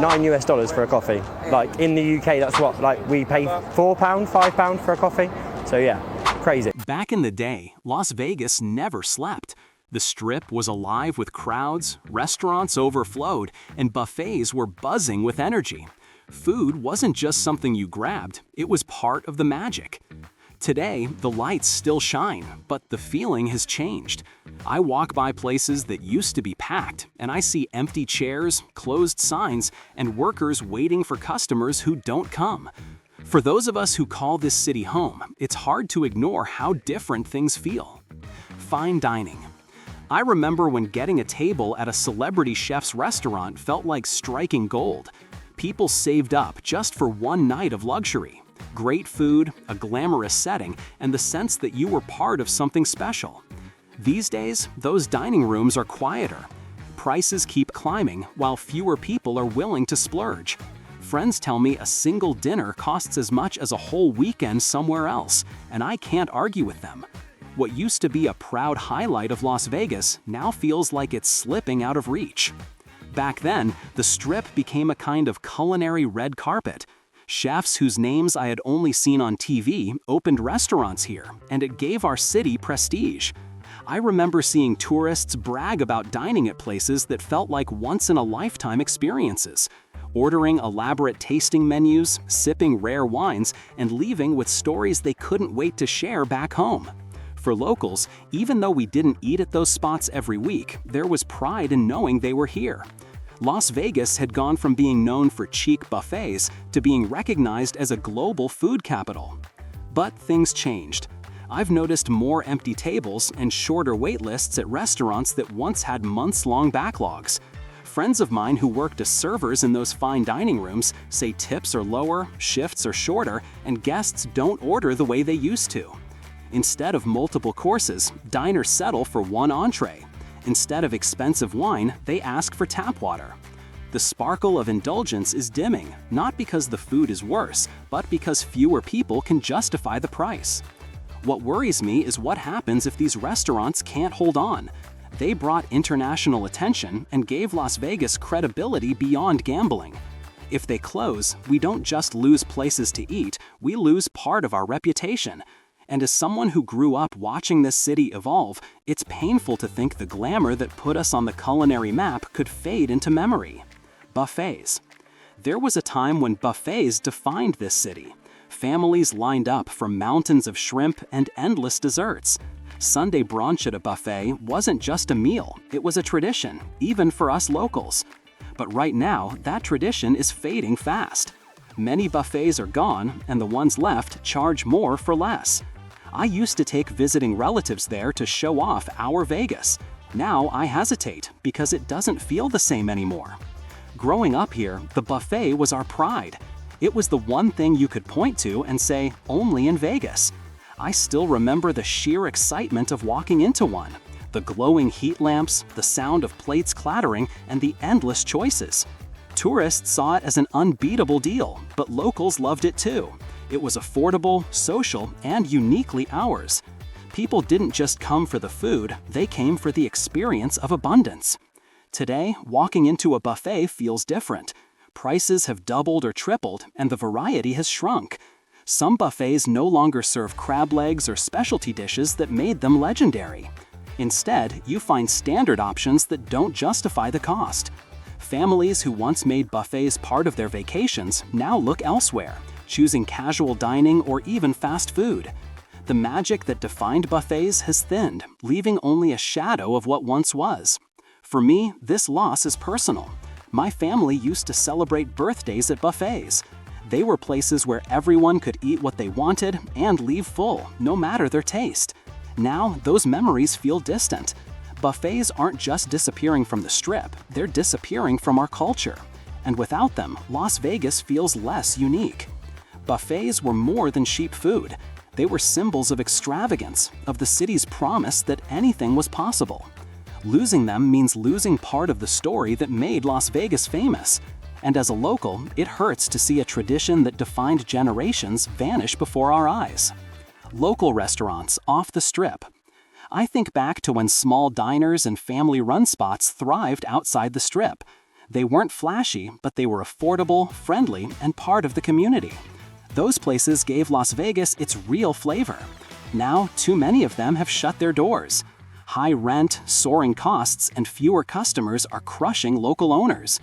$9 for a coffee. Like in the UK, that's what, like we pay £4, £5 for a coffee. So yeah, crazy. Back in the day, Las Vegas never slept. The Strip was alive with crowds, restaurants overflowed, and buffets were buzzing with energy. Food wasn't just something you grabbed, it was part of the magic. Today, the lights still shine, but the feeling has changed. I walk by places that used to be packed, and I see empty chairs, closed signs, and workers waiting for customers who don't come. For those of us who call this city home, it's hard to ignore how different things feel. Fine dining. I remember when getting a table at a celebrity chef's restaurant felt like striking gold. People saved up just for one night of luxury. Great food, a glamorous setting, and the sense that you were part of something special. These days, those dining rooms are quieter. Prices keep climbing while fewer people are willing to splurge. Friends tell me a single dinner costs as much as a whole weekend somewhere else, and I can't argue with them. What used to be a proud highlight of Las Vegas now feels like it's slipping out of reach. Back then, the Strip became a kind of culinary red carpet. Chefs whose names I had only seen on TV opened restaurants here, and it gave our city prestige. I remember seeing tourists brag about dining at places that felt like once-in-a-lifetime experiences, ordering elaborate tasting menus, sipping rare wines, and leaving with stories they couldn't wait to share back home. For locals, even though we didn't eat at those spots every week, there was pride in knowing they were here. Las Vegas had gone from being known for chic buffets to being recognized as a global food capital. But things changed. I've noticed more empty tables and shorter wait lists at restaurants that once had months-long backlogs. Friends of mine who worked as servers in those fine dining rooms say tips are lower, shifts are shorter, and guests don't order the way they used to. Instead of multiple courses, diners settle for one entree. Instead of expensive wine, they ask for tap water. The sparkle of indulgence is dimming, not because the food is worse, but because fewer people can justify the price. What worries me is what happens if these restaurants can't hold on. They brought international attention and gave Las Vegas credibility beyond gambling. If they close, we don't just lose places to eat, we lose part of our reputation. And as someone who grew up watching this city evolve, it's painful to think the glamour that put us on the culinary map could fade into memory. Buffets. There was a time when buffets defined this city. Families lined up for mountains of shrimp and endless desserts. Sunday brunch at a buffet wasn't just a meal, it was a tradition, even for us locals. But right now, that tradition is fading fast. Many buffets are gone, and the ones left charge more for less. I used to take visiting relatives there to show off our Vegas. Now I hesitate because it doesn't feel the same anymore. Growing up here, the buffet was our pride. It was the one thing you could point to and say, only in Vegas. I still remember the sheer excitement of walking into one. The glowing heat lamps, the sound of plates clattering, and the endless choices. Tourists saw it as an unbeatable deal, but locals loved it too. It was affordable, social, and uniquely ours. People didn't just come for the food, they came for the experience of abundance. Today, walking into a buffet feels different. Prices have doubled or tripled, and the variety has shrunk. Some buffets no longer serve crab legs or specialty dishes that made them legendary. Instead, you find standard options that don't justify the cost. Families who once made buffets part of their vacations now look elsewhere, choosing casual dining or even fast food. The magic that defined buffets has thinned, leaving only a shadow of what once was. For me, this loss is personal. My family used to celebrate birthdays at buffets. They were places where everyone could eat what they wanted and leave full, no matter their taste. Now, those memories feel distant. Buffets aren't just disappearing from the Strip, they're disappearing from our culture. And without them, Las Vegas feels less unique. Buffets were more than cheap food. They were symbols of extravagance, of the city's promise that anything was possible. Losing them means losing part of the story that made Las Vegas famous. And as a local, it hurts to see a tradition that defined generations vanish before our eyes. Local restaurants off the Strip. I think back to when small diners and family-run spots thrived outside the Strip. They weren't flashy, but they were affordable, friendly, and part of the community. Those places gave Las Vegas its real flavor. Now, too many of them have shut their doors. High rent, soaring costs, and fewer customers are crushing local owners.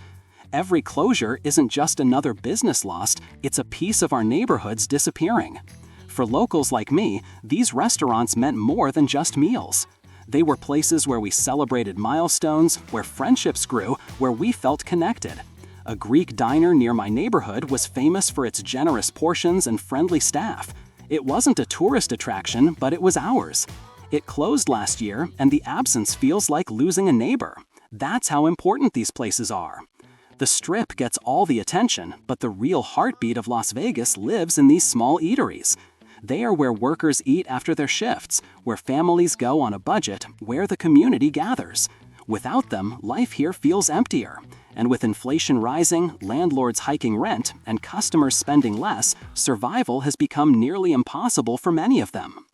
Every closure isn't just another business lost, it's a piece of our neighborhoods disappearing. For locals like me, these restaurants meant more than just meals. They were places where we celebrated milestones, where friendships grew, where we felt connected. A Greek diner near my neighborhood was famous for its generous portions and friendly staff. It wasn't a tourist attraction, but it was ours. It closed last year, and the absence feels like losing a neighbor. That's how important these places are. The Strip gets all the attention, but the real heartbeat of Las Vegas lives in these small eateries. They are where workers eat after their shifts, where families go on a budget, where the community gathers. Without them, life here feels emptier. And with inflation rising, landlords hiking rent, and customers spending less, survival has become nearly impossible for many of them.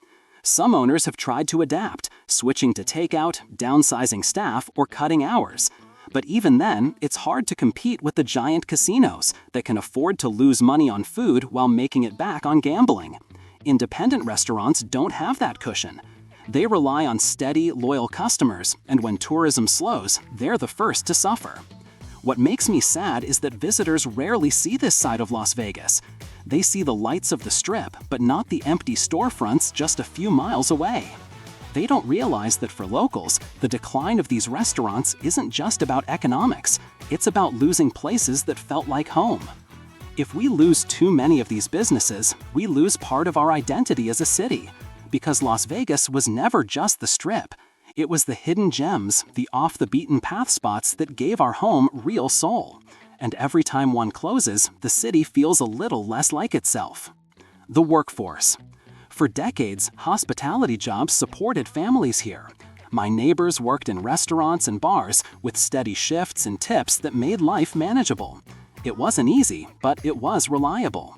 Some owners have tried to adapt, switching to takeout, downsizing staff, or cutting hours. But even then, it's hard to compete with the giant casinos that can afford to lose money on food while making it back on gambling. Independent restaurants don't have that cushion. They rely on steady, loyal customers, and when tourism slows, they're the first to suffer. What makes me sad is that visitors rarely see this side of Las Vegas. They see the lights of the Strip, but not the empty storefronts just a few miles away. They don't realize that for locals, the decline of these restaurants isn't just about economics. It's about losing places that felt like home. If we lose too many of these businesses, we lose part of our identity as a city. Because Las Vegas was never just the Strip. It was the hidden gems, the off-the-beaten-path spots that gave our home real soul. And every time one closes, the city feels a little less like itself. The workforce. For decades, hospitality jobs supported families here. My neighbors worked in restaurants and bars with steady shifts and tips that made life manageable. It wasn't easy, but it was reliable.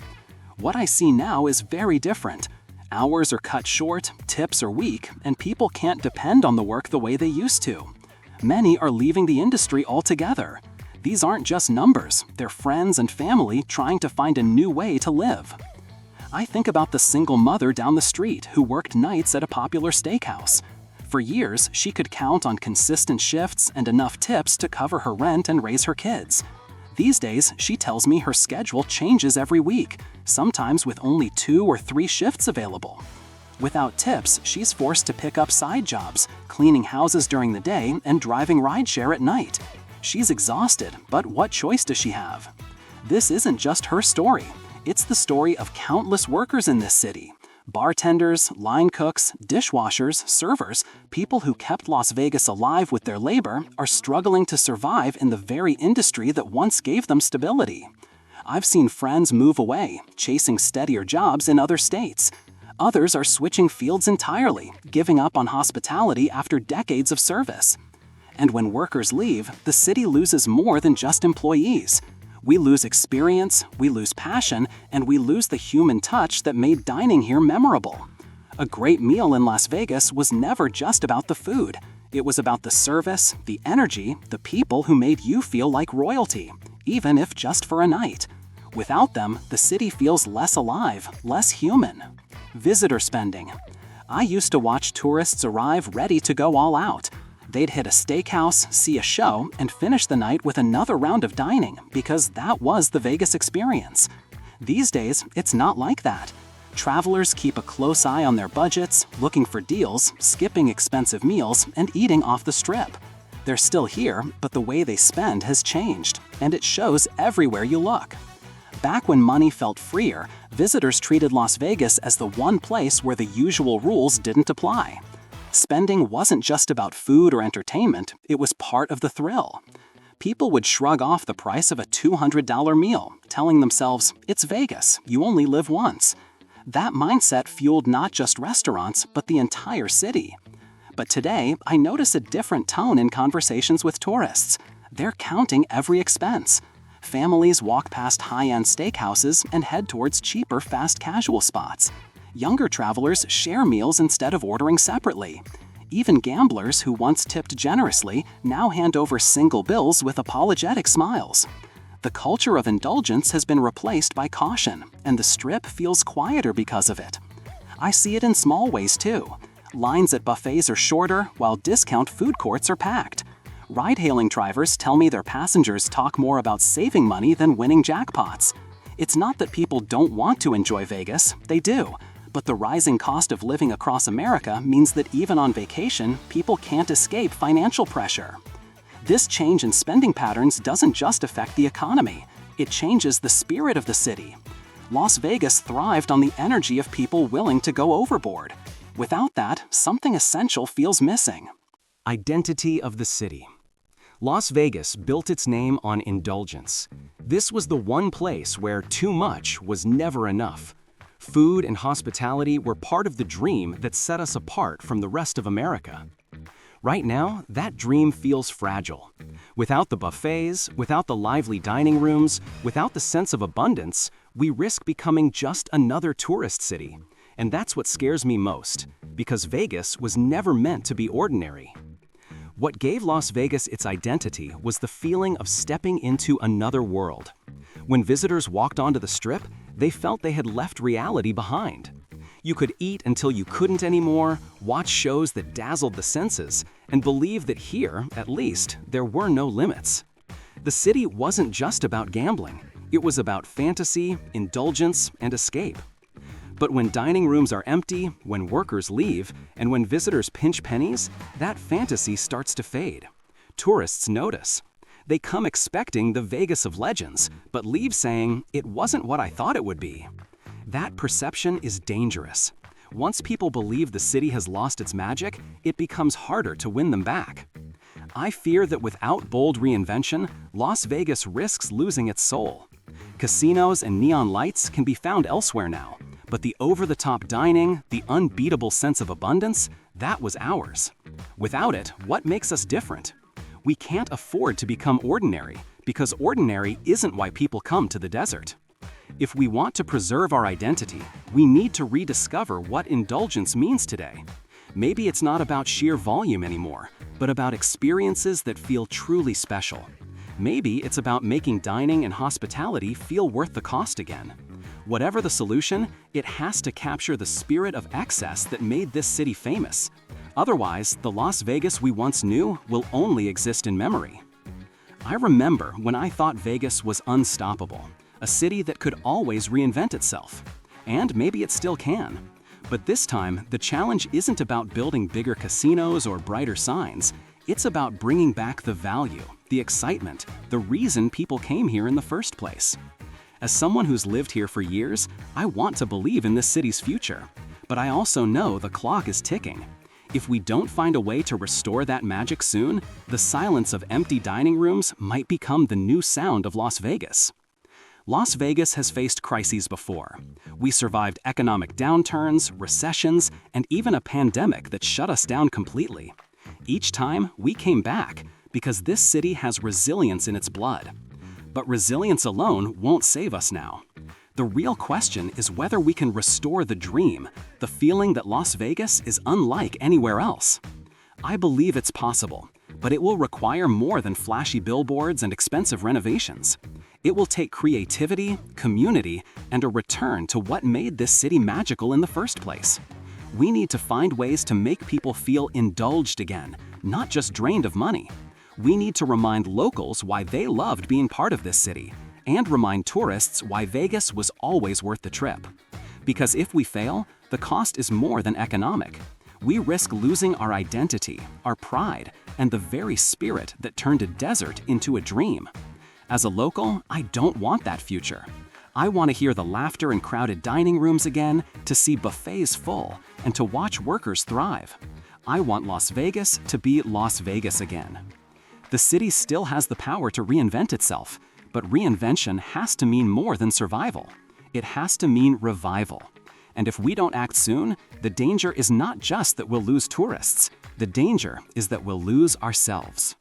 What I see now is very different. Hours are cut short, tips are weak, and people can't depend on the work the way they used to. Many are leaving the industry altogether. These aren't just numbers, they're friends and family trying to find a new way to live. I think about the single mother down the street who worked nights at a popular steakhouse. For years, she could count on consistent shifts and enough tips to cover her rent and raise her kids. These days, she tells me her schedule changes every week, sometimes with only 2 or 3 shifts available. Without tips, she's forced to pick up side jobs, cleaning houses during the day and driving rideshare at night. She's exhausted, but what choice does she have? This isn't just her story. It's the story of countless workers in this city. Bartenders, line cooks, dishwashers, servers, people who kept Las Vegas alive with their labor are struggling to survive in the very industry that once gave them stability. I've seen friends move away, chasing steadier jobs in other states. Others are switching fields entirely, giving up on hospitality after decades of service. And when workers leave, the city loses more than just employees. We lose experience, we lose passion, and we lose the human touch that made dining here memorable. A great meal in Las Vegas was never just about the food. It was about the service, the energy, the people who made you feel like royalty, even if just for a night. Without them, the city feels less alive, less human. Visitor spending. I used to watch tourists arrive ready to go all out. They'd hit a steakhouse, see a show, and finish the night with another round of dining because that was the Vegas experience. These days, it's not like that. Travelers keep a close eye on their budgets, looking for deals, skipping expensive meals, and eating off the Strip. They're still here, but the way they spend has changed, and it shows everywhere you look. Back when money felt freer, visitors treated Las Vegas as the one place where the usual rules didn't apply. Spending wasn't just about food or entertainment, it was part of the thrill. People would shrug off the price of a $200 meal, telling themselves, "It's Vegas, you only live once." That mindset fueled not just restaurants, but the entire city. But today, I notice a different tone in conversations with tourists. They're counting every expense. Families walk past high-end steakhouses and head towards cheaper fast casual spots. Younger travelers share meals instead of ordering separately. Even gamblers who once tipped generously now hand over single bills with apologetic smiles. The culture of indulgence has been replaced by caution, and the Strip feels quieter because of it. I see it in small ways too. Lines at buffets are shorter, while discount food courts are packed. Ride-hailing drivers tell me their passengers talk more about saving money than winning jackpots. It's not that people don't want to enjoy Vegas, they do. But the rising cost of living across America means that even on vacation, people can't escape financial pressure. This change in spending patterns doesn't just affect the economy, it changes the spirit of the city. Las Vegas thrived on the energy of people willing to go overboard. Without that, something essential feels missing. Identity of the city. Las Vegas built its name on indulgence. This was the one place where too much was never enough. Food and hospitality were part of the dream that set us apart from the rest of America. Right now, that dream feels fragile. Without the buffets, without the lively dining rooms, without the sense of abundance, we risk becoming just another tourist city. And that's what scares me most, because Vegas was never meant to be ordinary. What gave Las Vegas its identity was the feeling of stepping into another world. When visitors walked onto the Strip, they felt they had left reality behind. You could eat until you couldn't anymore, watch shows that dazzled the senses, and believe that here, at least, there were no limits. The city wasn't just about gambling. It was about fantasy, indulgence, and escape. But when dining rooms are empty, when workers leave, and when visitors pinch pennies, that fantasy starts to fade. Tourists notice. They come expecting the Vegas of legends, but leave saying, "It wasn't what I thought it would be." That perception is dangerous. Once people believe the city has lost its magic, it becomes harder to win them back. I fear that without bold reinvention, Las Vegas risks losing its soul. Casinos and neon lights can be found elsewhere now, but the over-the-top dining, the unbeatable sense of abundance, that was ours. Without it, what makes us different? We can't afford to become ordinary, because ordinary isn't why people come to the desert. If we want to preserve our identity, we need to rediscover what indulgence means today. Maybe it's not about sheer volume anymore, but about experiences that feel truly special. Maybe it's about making dining and hospitality feel worth the cost again. Whatever the solution, it has to capture the spirit of excess that made this city famous. Otherwise, the Las Vegas we once knew will only exist in memory. I remember when I thought Vegas was unstoppable, a city that could always reinvent itself. And maybe it still can. But this time, the challenge isn't about building bigger casinos or brighter signs. It's about bringing back the value, the excitement, the reason people came here in the first place. As someone who's lived here for years, I want to believe in this city's future. But I also know the clock is ticking. If we don't find a way to restore that magic soon, the silence of empty dining rooms might become the new sound of Las Vegas. Las Vegas has faced crises before. We survived economic downturns, recessions, and even a pandemic that shut us down completely. Each time, we came back because this city has resilience in its blood. But resilience alone won't save us now. The real question is whether we can restore the dream, the feeling that Las Vegas is unlike anywhere else. I believe it's possible, but it will require more than flashy billboards and expensive renovations. It will take creativity, community, and a return to what made this city magical in the first place. We need to find ways to make people feel indulged again, not just drained of money. We need to remind locals why they loved being part of this city, and remind tourists why Vegas was always worth the trip. Because if we fail, the cost is more than economic. We risk losing our identity, our pride, and the very spirit that turned a desert into a dream. As a local, I don't want that future. I want to hear the laughter in crowded dining rooms again, to see buffets full, and to watch workers thrive. I want Las Vegas to be Las Vegas again. The city still has the power to reinvent itself, but reinvention has to mean more than survival. It has to mean revival. And if we don't act soon, the danger is not just that we'll lose tourists. The danger is that we'll lose ourselves.